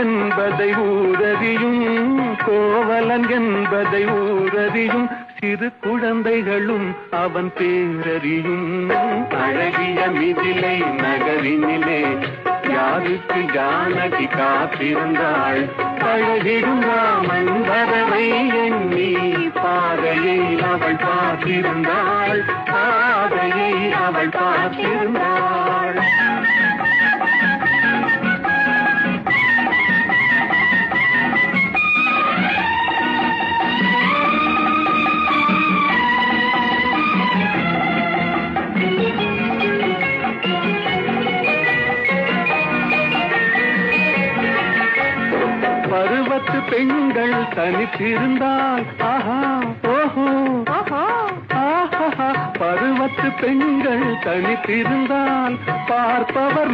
என்பதை ஊரறியும், கோவலன் என்பதை ஊரறியும், சிறு குழந்தைகளும் அவன் பேரறியும். அழகிய மிதிலை நகரினிலே யாருக்கு ஜானகி காத்திருந்தாள், பழகிடும் ராமன் வரவை எண்ணி பாதையை அவள் பார்த்திருந்தாள், பாதையை அவள் பார்த்திருந்தாள். பருவத்து பெண்கள் தனித்திருந்தால் ஆஹா ஓஹோ ஆஹா, பருவத்து பெண்கள் தனித்திருந்தால் பார்ப்பவர்